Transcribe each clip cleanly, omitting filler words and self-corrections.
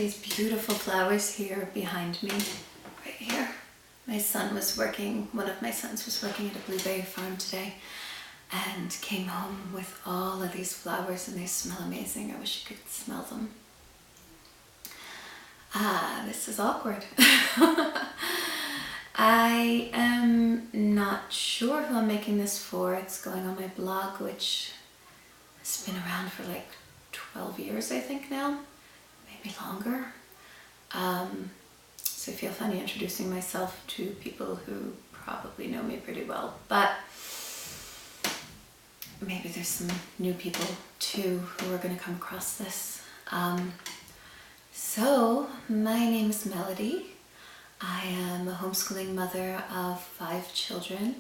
these beautiful flowers here behind me, right here. My son was working, one of my sons was working at a blueberry farm today and came home with all of these flowers, and they smell amazing. I wish you could smell them. This is awkward. I am not sure who I'm making this for. It's going on my blog, which has been around for like 12 years, I think now, maybe longer. So I feel funny introducing myself to people who probably know me pretty well, but maybe there's some new people too who are going to come across this. So my name is Melody. I am a homeschooling mother of 5 children.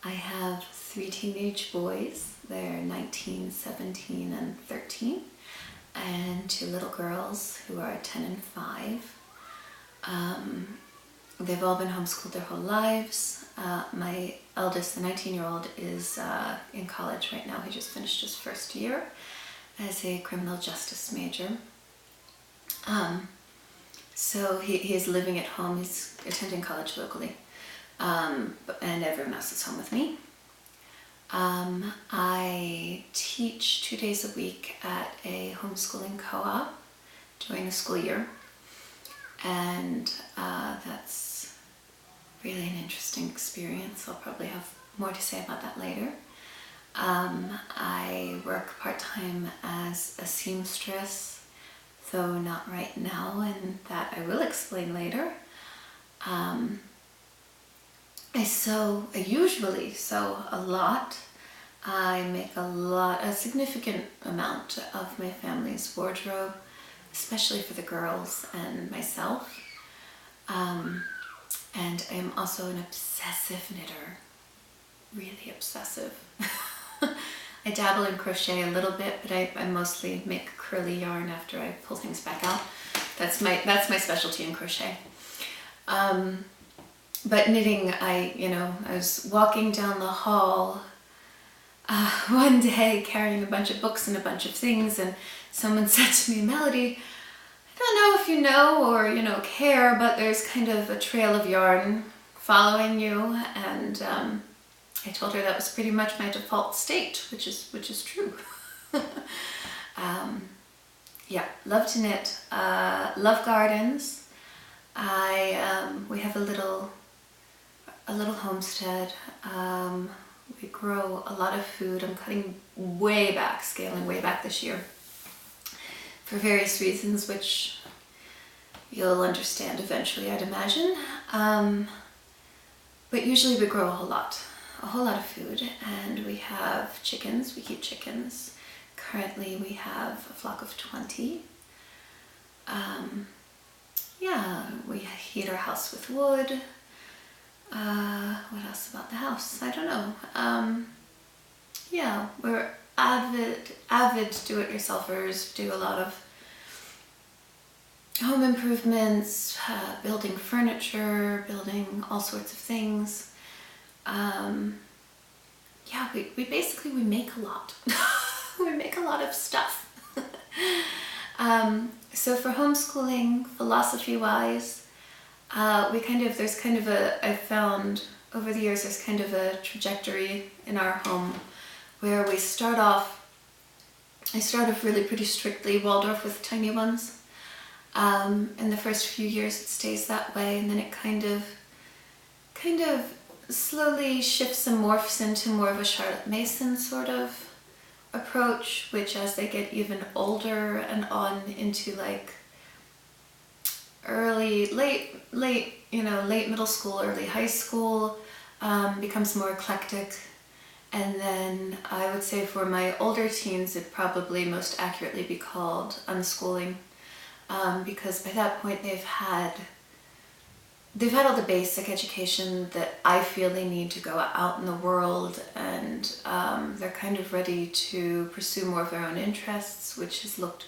I have 3 teenage boys. They're 19, 17, and 13. And 2 little girls who are 10 and 5. They've all been homeschooled their whole lives. My eldest, the 19-year-old, is in college right now. He just finished his first year as a criminal justice major. So he's living at home. He's attending college locally, and everyone else is home with me. I teach 2 days a week at a homeschooling co-op during the school year, and that's really an interesting experience. I'll probably have more to say about that later. I work part-time as a seamstress, though not right now, and that I will explain later. I usually sew a lot. I make a significant amount of my family's wardrobe, especially for the girls and myself. And I am also an obsessive knitter, really obsessive. I dabble in crochet a little bit, but I mostly make curly yarn after I pull things back out. That's my specialty in crochet. But knitting, I was walking down the hall one day carrying a bunch of books and a bunch of things, and someone said to me, "Melody, I don't know if you know or care, but there's kind of a trail of yarn following you." And I told her that was pretty much my default state, which is true. Yeah, love to knit, love gardens. We have a little homestead. We grow a lot of food. I'm scaling way back this year for various reasons, which you'll understand eventually, I'd imagine. But usually we grow a whole lot of food, and we have chickens. We keep chickens. Currently we have a flock of 20. Yeah, we heat our house with wood. What else about the house? I don't know. Yeah, we're avid do-it-yourselfers, do a lot of home improvements, building furniture, building all sorts of things. Yeah, we basically make a lot. We make a lot of stuff. So for homeschooling, philosophy-wise, I found over the years there's kind of a trajectory in our home where I start off really pretty strictly Waldorf with tiny ones. In the first few years it stays that way, and then it kind of slowly shifts and morphs into more of a Charlotte Mason sort of approach, which as they get even older and on into like late middle school, early high school, becomes more eclectic. And then I would say for my older teens, it'd probably most accurately be called unschooling, because by that point they've had all the basic education that I feel they need to go out in the world, and they're kind of ready to pursue more of their own interests, which has looked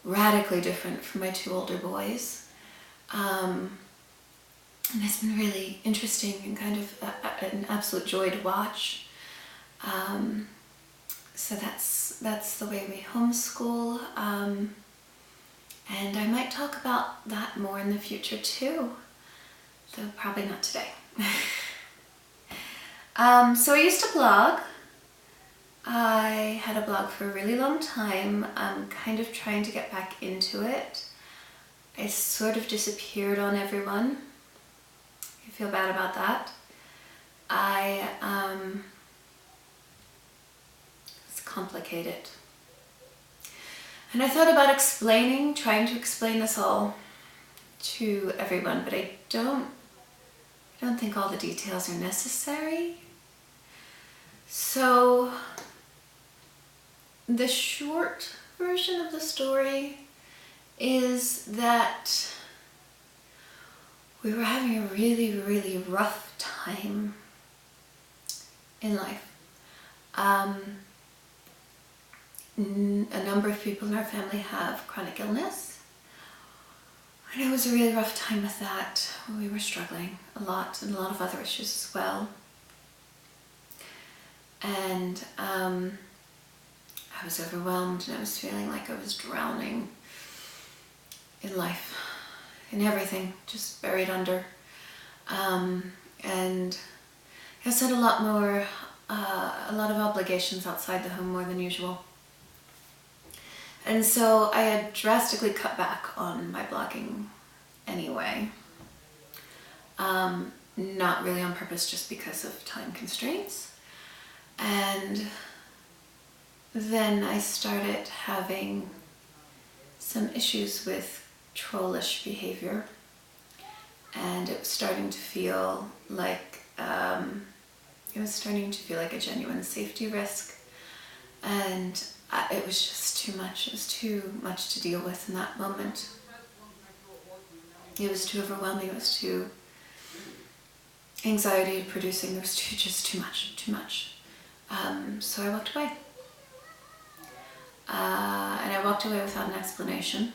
radically different from my 2 older boys. And it's been really interesting and kind of an absolute joy to watch. So that's the way we homeschool. And I might talk about that more in the future too, though probably not today. So I used to blog. I had a blog for a really long time. I'm kind of trying to get back into it. I sort of disappeared on everyone. I feel bad about that. It's complicated. And I thought about trying to explain this all to everyone, but I don't think all the details are necessary. So the short version of the story is that we were having a really, really rough time in life. A number of people in our family have chronic illness, and it was a really rough time with that. We were struggling a lot, and a lot of other issues as well. And I was overwhelmed, and I was feeling like I was drowning in life, in everything, just buried under. And I had a lot of obligations outside the home, more than usual. And so I had drastically cut back on my blogging anyway. Not really on purpose, just because of time constraints. And then I started having some issues with trollish behavior, and it was starting to feel like a genuine safety risk, and it was just too much. It was too much to deal with in that moment. It was too overwhelming. It was too anxiety producing. There was just too much. So I walked away. And I walked away without an explanation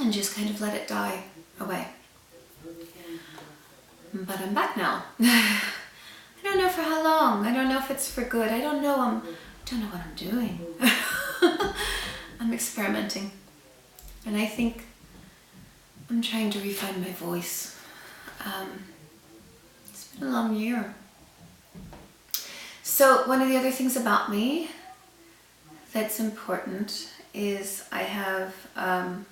and just kind of let it die away. But I'm back now. I don't know for how long. I don't know if it's for good. I don't know what I'm doing. I'm experimenting. And I think I'm trying to refine my voice. It's been a long year. So one of the other things about me that's important is I have a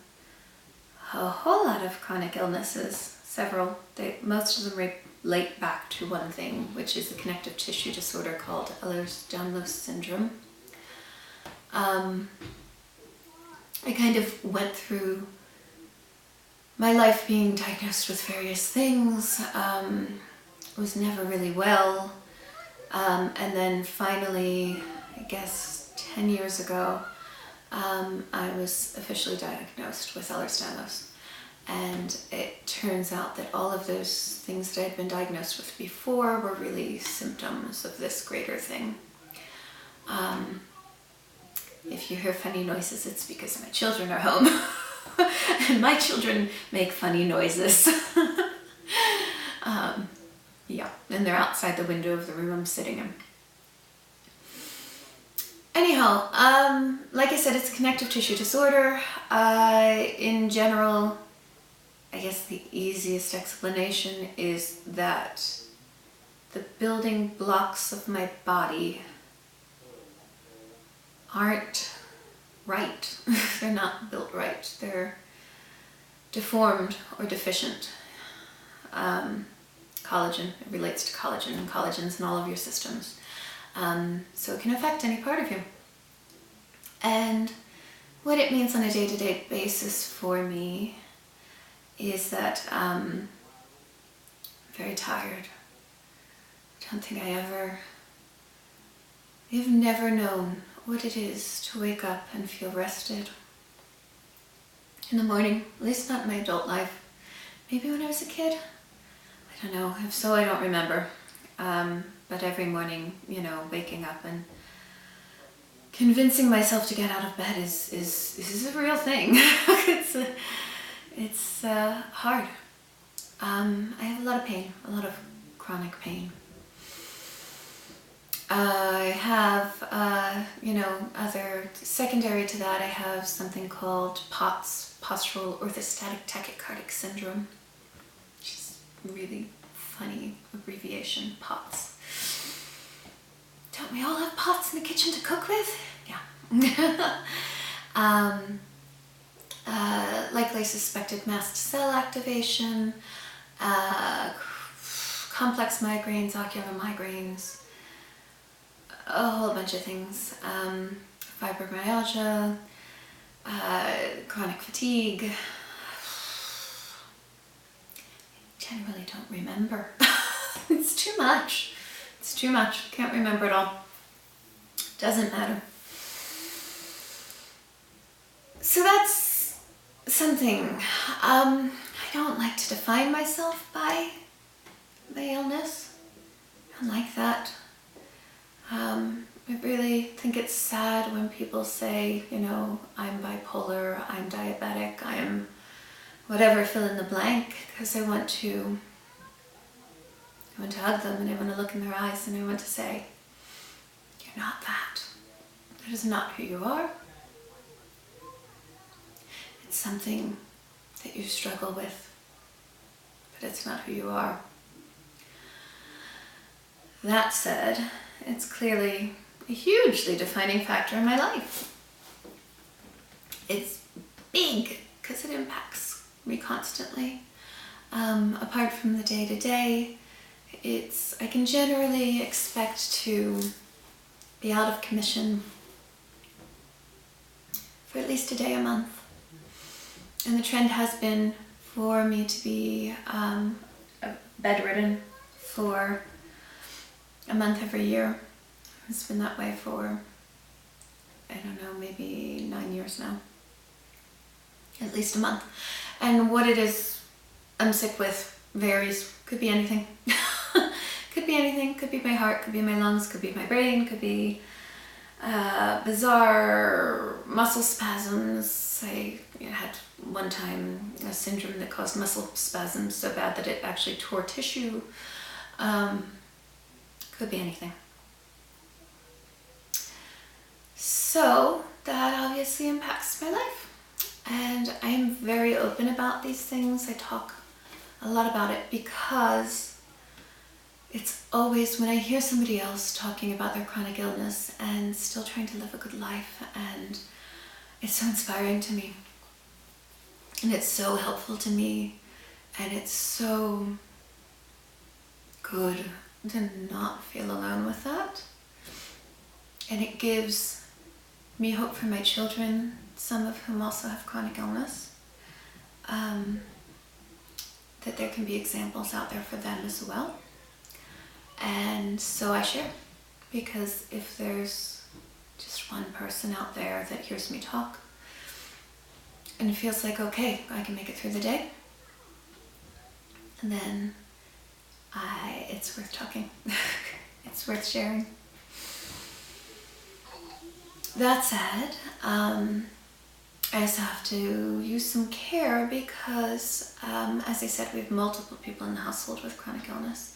whole lot of chronic illnesses, several. Most of them relate back to one thing, which is a connective tissue disorder called Ehlers-Danlos syndrome. I kind of went through my life being diagnosed with various things, was never really well, and then finally, I guess 10 years ago, I was officially diagnosed with Ehlers-Danlos. And it turns out that all of those things that I had been diagnosed with before were really symptoms of this greater thing. If you hear funny noises, it's because my children are home. And my children make funny noises. Yeah, and they're outside the window of the room I'm sitting in. Anyhow, like I said, it's a connective tissue disorder. In general, I guess the easiest explanation is that the building blocks of my body aren't right. They're not built right. They're deformed or deficient. Collagen, it relates to collagen, and collagen's in all of your systems. So it can affect any part of you. And what it means on a day-to-day basis for me is that I'm very tired. I don't think I've never known what it is to wake up and feel rested in the morning, at least not in my adult life. Maybe when I was a kid, I don't know. If so, I don't remember. But every morning, waking up and convincing myself to get out of bed is a real thing. It's hard. I have a lot of pain, a lot of chronic pain. I have, other secondary to that, I have something called POTS, postural orthostatic tachycardic syndrome, which is a really funny abbreviation, POTS. Don't we all have pots in the kitchen to cook with? Yeah. Likely suspected mast cell activation, complex migraines, ocular migraines, a whole bunch of things. Fibromyalgia, chronic fatigue. I generally don't remember. It's too much. It's too much. Can't remember it all. Doesn't matter. So that's something. I don't like to define myself by my illness. I don't like that. I really think it's sad when people say, I'm bipolar, I'm diabetic, I'm whatever, fill in the blank, because I want to hug them and I want to look in their eyes and I want to say, you're not that. That is not who you are. It's something that you struggle with, but it's not who you are. That said, it's clearly a hugely defining factor in my life. It's big because it impacts me constantly. Apart from the day-to-day, I can generally expect to be out of commission for at least a day a month. And the trend has been for me to be bedridden for a month every year. It's been that way for, I don't know, maybe 9 years now. At least a month. And what it is I'm sick with varies. Could be anything. Could be anything. Could be my heart, could be my lungs, could be my brain, could be bizarre muscle spasms. I had one time a syndrome that caused muscle spasms so bad that it actually tore tissue. Could be anything. So that obviously impacts my life. And I'm very open about these things. I talk a lot about it because it's always when I hear somebody else talking about their chronic illness and still trying to live a good life, and it's so inspiring to me. And it's so helpful to me. And it's so good to not feel alone with that. And it gives me hope for my children, some of whom also have chronic illness, that there can be examples out there for them as well. And so I share, because if there's just one person out there that hears me talk and feels like, okay, I can make it through the day, then it's worth talking. It's worth sharing. That said, I also have to use some care because, as I said, we have multiple people in the household with chronic illness,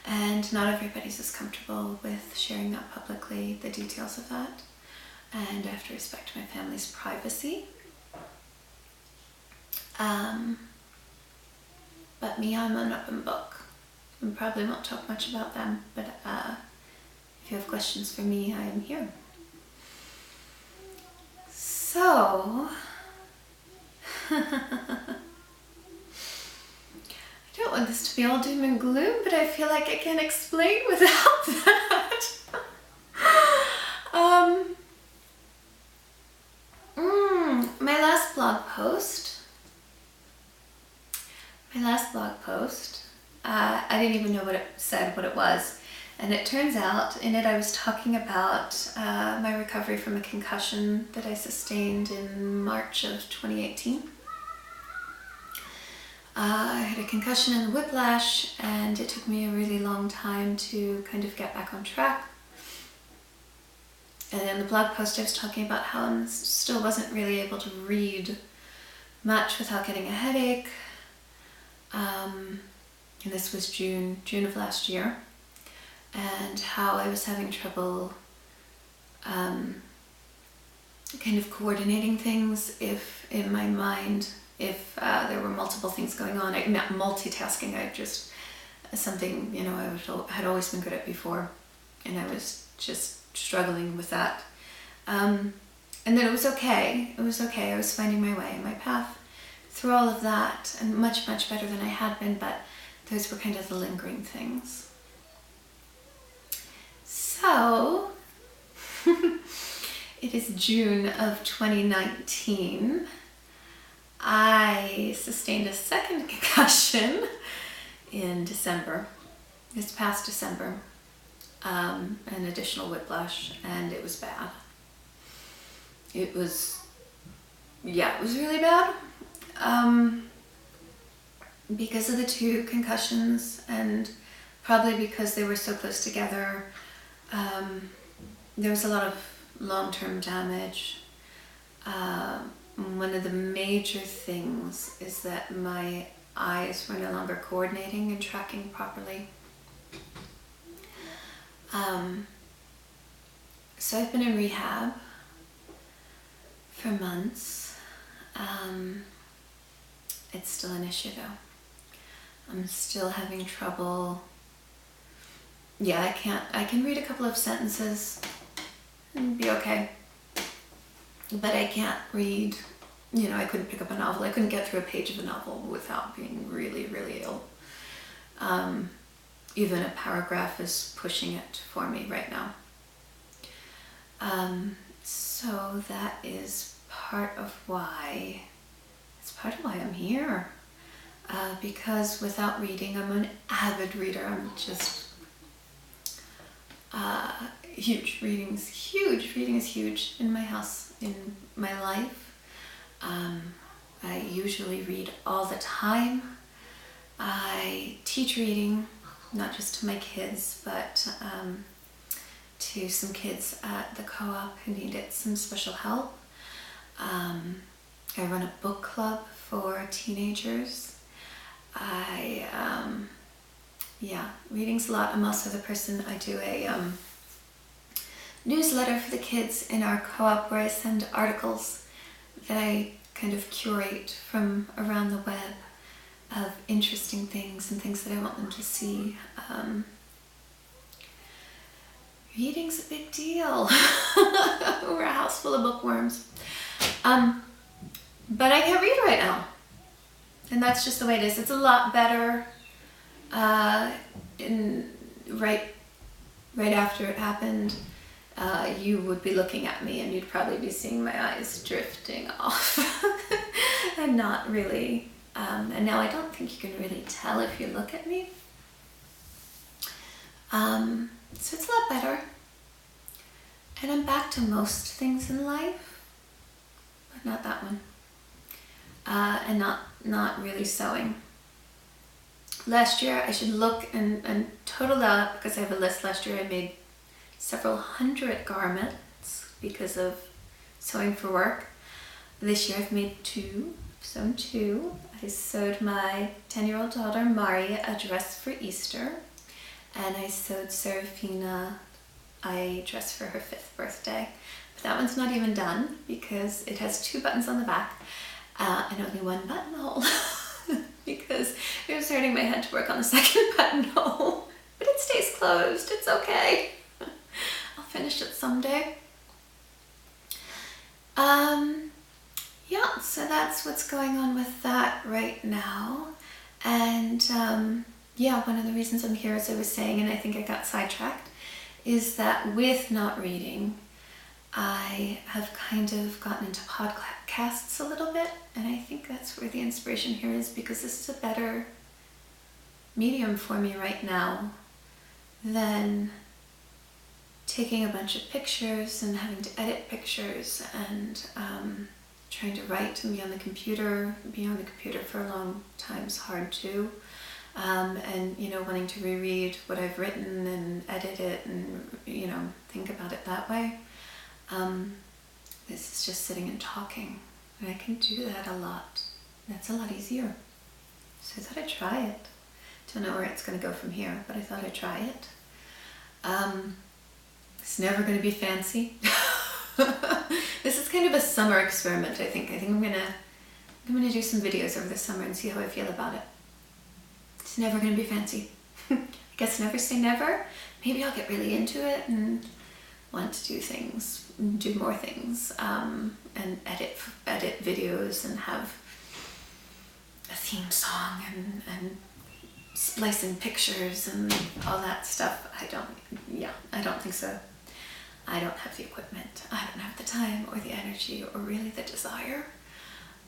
and not everybody's as comfortable with sharing that publicly, the details of that, and I have to respect my family's privacy. But me, I'm an open book. I probably won't talk much about them, but if you have questions for me, I am here. So, I don't want this to be all doom and gloom, but I feel like I can't explain without that. My last blog post, I didn't even know what it was. And it turns out, in it I was talking about my recovery from a concussion that I sustained in March of 2018. I had a concussion and whiplash, and it took me a really long time to kind of get back on track. And in the blog post I was talking about how I still wasn't really able to read much without getting a headache. And this was June of last year. And how I was having trouble kind of coordinating things if in my mind, if there were multiple things going on. Multitasking, I just, something, you know, had always been good at before, and I was just struggling with that. And then it was okay. It was okay. I was finding my way, my path through all of that, and much, much better than I had been, but those were kind of the lingering things. So, it is June of 2019. I sustained a second concussion in December, this past December, an additional whiplash, and it was bad. It was really bad, because of the two concussions, and probably because they were so close together. There was a lot of long-term damage. One of the major things is that my eyes were no longer coordinating and tracking properly. So I've been in rehab for months. It's still an issue though. I'm still having trouble. Yeah, I can read a couple of sentences and be okay. But I can't read, you know, I couldn't pick up a novel. I couldn't get through a page of a novel without being really, really ill. Even a paragraph is pushing it for me right now. So that is part of why I'm here. Because without reading, I'm an avid reader. I'm just huge. Reading is huge. Reading is huge in my house, in my life. I usually read all the time. I teach reading, not just to my kids, but to some kids at the co-op who needed some special help. I run a book club for teenagers. Reading's a lot. I'm also the person, I do a newsletter for the kids in our co-op where I send articles that I kind of curate from around the web of interesting things and things that I want them to see. Reading's a big deal. We're a house full of bookworms. But I can't read right now. And that's just the way it is. It's a lot better right after it happened. You would be looking at me and you'd probably be seeing my eyes drifting off and not really, and now I don't think you can really tell if you look at me. So it's a lot better. And I'm back to most things in life, but not that one. And not really sewing. Last year, I should look and total that up because I have a list. Last year I made several hundred garments because of sewing for work. This year I've made sewn two. I sewed my 10-year-old daughter Mari a dress for Easter, and I sewed Serafina a dress for her 5th birthday. But that one's not even done because it has 2 buttons on the back and only 1 buttonhole because it was hurting my head to work on the 2nd buttonhole. But it stays closed, it's okay. I'll finish it someday. Yeah, so that's what's going on with that right now. And yeah, one of the reasons I'm here, as I was saying, and I think I got sidetracked, is that with not reading, I have kind of gotten into podcasts a little bit, and I think that's where the inspiration here is, because this is a better medium for me right now than taking a bunch of pictures and having to edit pictures and trying to write and be on the computer. Being on the computer for a long time is hard too. And, you know, wanting to reread what I've written and edit it and, you know, think about it that way. This is just sitting and talking, and I can do that a lot. That's a lot easier. So I thought I'd try it. Don't know where it's going to go from here, but I thought I'd try it. It's never going to be fancy. This is kind of a summer experiment, I think. I think I'm gonna do some videos over the summer and see how I feel about it. It's never gonna be fancy. I guess never say never. Maybe I'll get really into it and want to do things, do more things, and edit videos and have a theme song and splice in pictures and all that stuff. I don't think so. I don't have the equipment. I don't have the time or the energy or really the desire.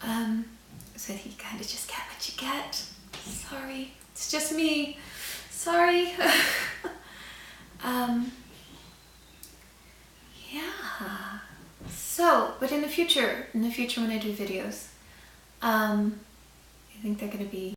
So I think you kind of just get what you get. Sorry, it's just me. Sorry. Yeah. So, but in the future when I do videos, I think they're gonna be